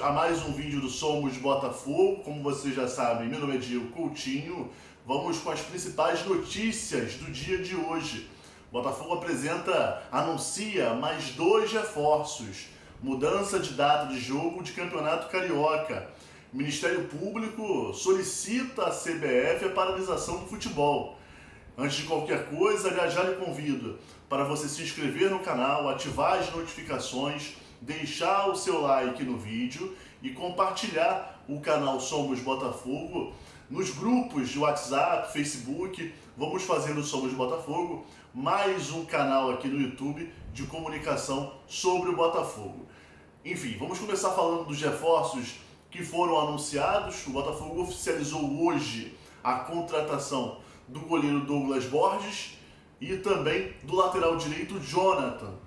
a mais um vídeo do Somos Botafogo. Como vocês já sabem, meu nome é Diego Coutinho. Vamos com as principais notícias do dia de hoje. Botafogo anuncia mais 2 reforços. Mudança de data de jogo de Campeonato Carioca. Ministério Público solicita à CBF a paralisação do futebol. Antes de qualquer coisa, já lhe convido para você se inscrever no canal, ativar as notificações, deixar o seu like no vídeo e compartilhar o canal Somos Botafogo nos grupos de WhatsApp, Facebook. Vamos fazer do Somos Botafogo mais um canal aqui no YouTube de comunicação sobre o Botafogo. Enfim, vamos começar falando dos reforços que foram anunciados. O Botafogo oficializou hoje a contratação do goleiro Douglas Borges e também do lateral direito Jonathan.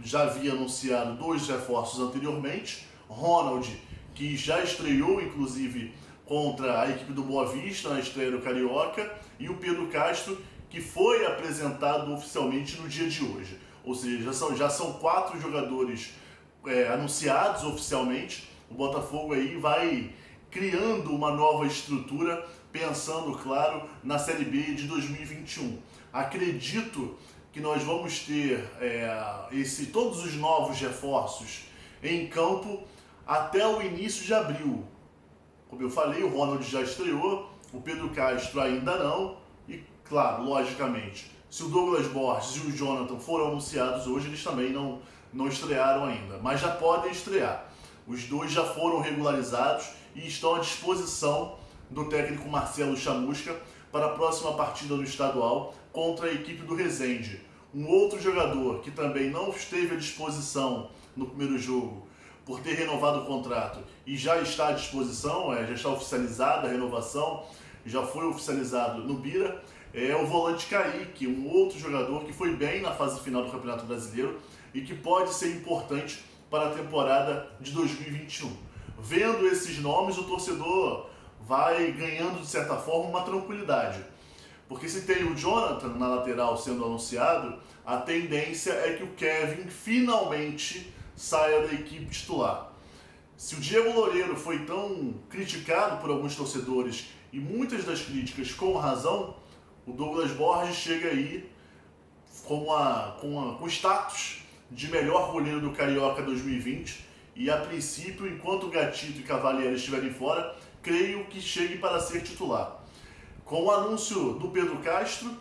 Já havia anunciado 2 reforços anteriormente. Ronald, que já estreou inclusive contra a equipe do Boa Vista na estreia do Carioca, e o Pedro Castro, que foi apresentado oficialmente no dia de hoje. Ou seja, já são 4 jogadores anunciados oficialmente. O Botafogo aí vai criando uma nova estrutura, pensando, claro, na Série B de 2021. Acredito que nós vamos ter todos os novos reforços em campo até o início de abril. Como eu falei, o Ronald já estreou, o Pedro Castro ainda não, e claro, logicamente, se o Douglas Borges e o Jonathan foram anunciados hoje, eles também não estrearam ainda, mas já podem estrear. Os 2 já foram regularizados e estão à disposição do técnico Marcelo Chamusca para a próxima partida no estadual contra a equipe do Resende. Um outro jogador que também não esteve à disposição no primeiro jogo por ter renovado o contrato e já está à disposição, já está oficializada a renovação, já foi oficializado no Bira, é o volante Kaique, um outro jogador que foi bem na fase final do Campeonato Brasileiro e que pode ser importante para a temporada de 2021. Vendo esses nomes, o torcedor vai ganhando, de certa forma, uma tranquilidade. Porque se tem o Jonathan na lateral sendo anunciado, a tendência é que o Kevin finalmente saia da equipe titular. Se o Diego Loureiro foi tão criticado por alguns torcedores, e muitas das críticas com razão, o Douglas Borges chega aí com status de melhor goleiro do Carioca 2020, e a princípio, enquanto Gatito e Cavalieri estiverem fora, creio que chegue para ser titular. Com o anúncio do Pedro Castro,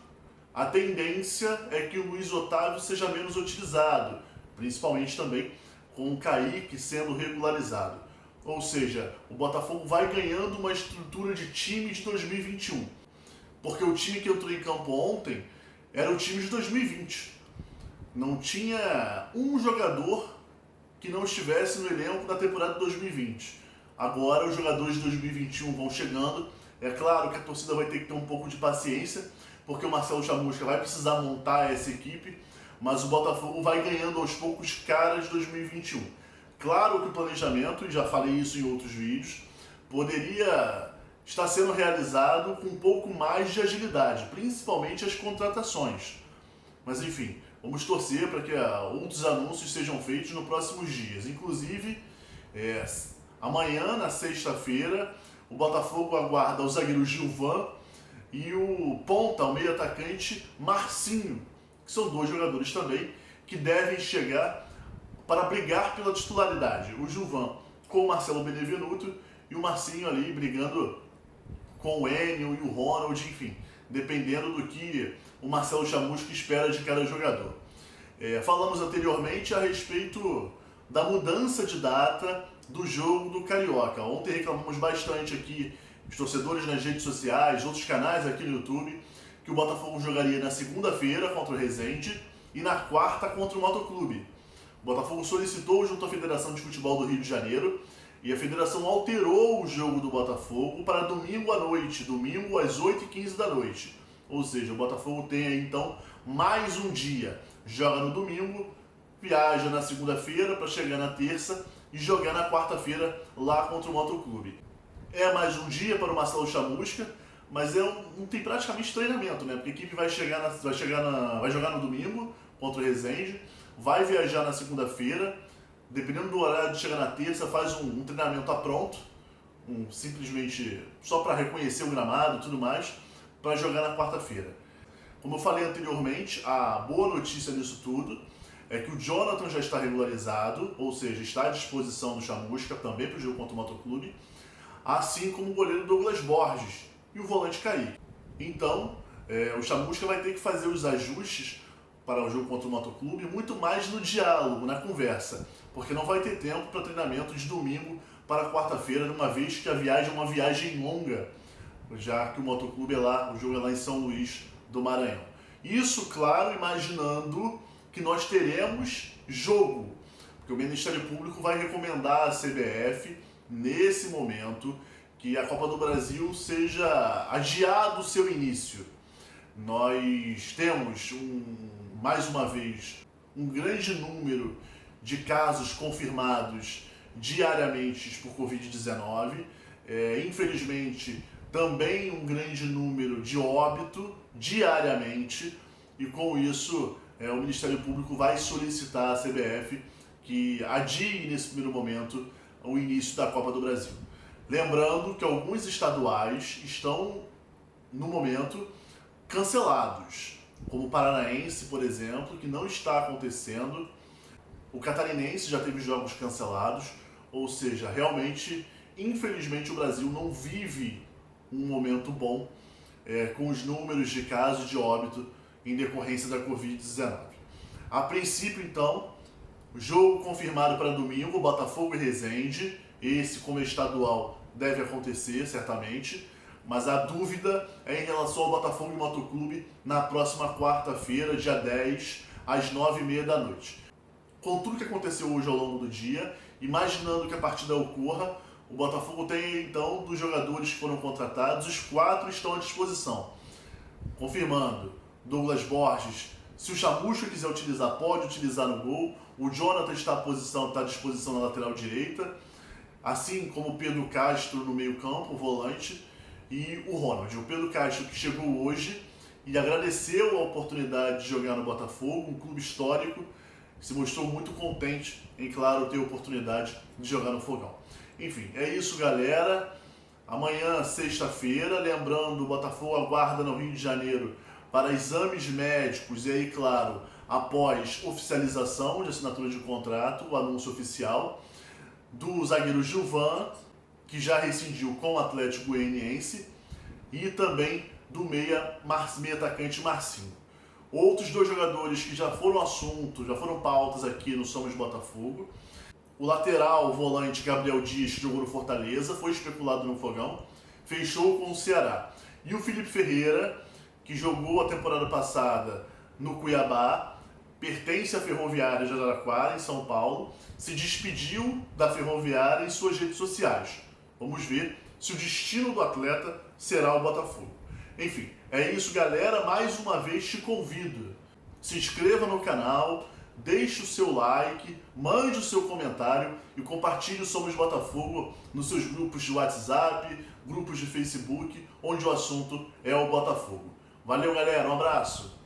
a tendência é que o Luiz Otávio seja menos utilizado, principalmente também com o Kaique sendo regularizado. Ou seja, o Botafogo vai ganhando uma estrutura de time de 2021. Porque o time que entrou em campo ontem era o time de 2020. Não tinha um jogador que não estivesse no elenco da temporada de 2020. Agora os jogadores de 2021 vão chegando. É claro que a torcida vai ter que ter um pouco de paciência, porque o Marcelo Chamusca vai precisar montar essa equipe, mas o Botafogo vai ganhando aos poucos caras de 2021. Claro que o planejamento, e já falei isso em outros vídeos, poderia estar sendo realizado com um pouco mais de agilidade, principalmente as contratações. Mas enfim, vamos torcer para que outros anúncios sejam feitos nos próximos dias. Inclusive, amanhã, na sexta-feira, o Botafogo aguarda o zagueiro Gilvan e o ponta, o meio atacante Marcinho, que são 2 jogadores também que devem chegar para brigar pela titularidade. O Gilvan com o Marcelo Benevenuto e o Marcinho ali brigando com o Enio e o Ronald, enfim, dependendo do que o Marcelo Chamusca espera de cada jogador. Falamos anteriormente a respeito da mudança de data do jogo do Carioca. Ontem reclamamos bastante aqui, os torcedores nas redes sociais, outros canais aqui no YouTube, que o Botafogo jogaria na segunda-feira contra o Resende e na quarta contra o Motoclube. O Botafogo solicitou junto à Federação de Futebol do Rio de Janeiro e a Federação alterou o jogo do Botafogo para domingo à noite, domingo às 8h15 da noite. Ou seja, o Botafogo tem aí então mais um dia. Joga no domingo, viaja na segunda-feira para chegar na terça e jogar na quarta-feira lá contra o Motoclube. É mais um dia para o Marcelo Chamusca, mas não tem praticamente treinamento, né? Porque a equipe vai jogar no domingo contra o Resende, vai viajar na segunda-feira, dependendo do horário de chegar na terça, faz um treinamento a pronto, simplesmente só para reconhecer o gramado e tudo mais, para jogar na quarta-feira. Como eu falei anteriormente, a boa notícia nisso tudo é que o Jonathan já está regularizado, ou seja, está à disposição do Chamusca também para o jogo contra o Motoclube, assim como o goleiro Douglas Borges e o volante Kaique. Então, o Chamusca vai ter que fazer os ajustes para o jogo contra o Motoclube muito mais no diálogo, na conversa, porque não vai ter tempo para treinamento de domingo para quarta-feira, uma vez que a viagem é uma viagem longa, já que o Motoclube é lá, o jogo é lá em São Luís do Maranhão. Isso, claro, imaginando que nós teremos jogo, porque o Ministério Público vai recomendar à CBF, nesse momento, que a Copa do Brasil seja adiado o seu início. Nós temos, mais uma vez, um grande número de casos confirmados diariamente por Covid-19. Infelizmente, também um grande número de óbito diariamente, e com isso o Ministério Público vai solicitar à CBF que adie nesse primeiro momento o início da Copa do Brasil. Lembrando que alguns estaduais estão, no momento, cancelados, como o Paranaense, por exemplo, que não está acontecendo. O Catarinense já teve jogos cancelados, ou seja, realmente, infelizmente, o Brasil não vive um momento bom com os números de casos de óbito em decorrência da Covid-19. A princípio, então, jogo confirmado para domingo, Botafogo e Resende. Esse, como é estadual, deve acontecer, certamente. Mas a dúvida é em relação ao Botafogo e Motoclube na próxima quarta-feira, dia 10, às 9h30 da noite. Com tudo que aconteceu hoje ao longo do dia, imaginando que a partida ocorra, o Botafogo tem, então, dos jogadores que foram contratados, os 4 estão à disposição. Confirmando, Douglas Borges, se o Chamusca quiser utilizar, pode utilizar no gol. O Jonathan está à disposição na lateral direita, assim como o Pedro Castro no meio-campo, o volante, e o Ronald. O Pedro Castro, que chegou hoje e agradeceu a oportunidade de jogar no Botafogo, um clube histórico, se mostrou muito contente em, claro, ter a oportunidade de jogar no Fogão. Enfim, é isso, galera. Amanhã, sexta-feira, lembrando, o Botafogo aguarda no Rio de Janeiro para exames médicos e aí, claro, após oficialização de assinatura de contrato, o anúncio oficial do zagueiro Gilvan, que já rescindiu com o Atlético Goianiense, e também do meia atacante Marcinho. Outros 2 jogadores que já foram assunto, já foram pautas aqui no Somos Botafogo. O lateral, o volante Gabriel Dias, que jogou no Fortaleza, foi especulado no Fogão, fechou com o Ceará. E o Felipe Ferreira, que jogou a temporada passada no Cuiabá, pertence à Ferroviária de Araraquara, em São Paulo, se despediu da Ferroviária em suas redes sociais. Vamos ver se o destino do atleta será o Botafogo. Enfim, é isso, galera. Mais uma vez te convido. Se inscreva no canal, deixe o seu like, mande o seu comentário e compartilhe o Somos Botafogo nos seus grupos de WhatsApp, grupos de Facebook, onde o assunto é o Botafogo. Valeu, galera. Um abraço.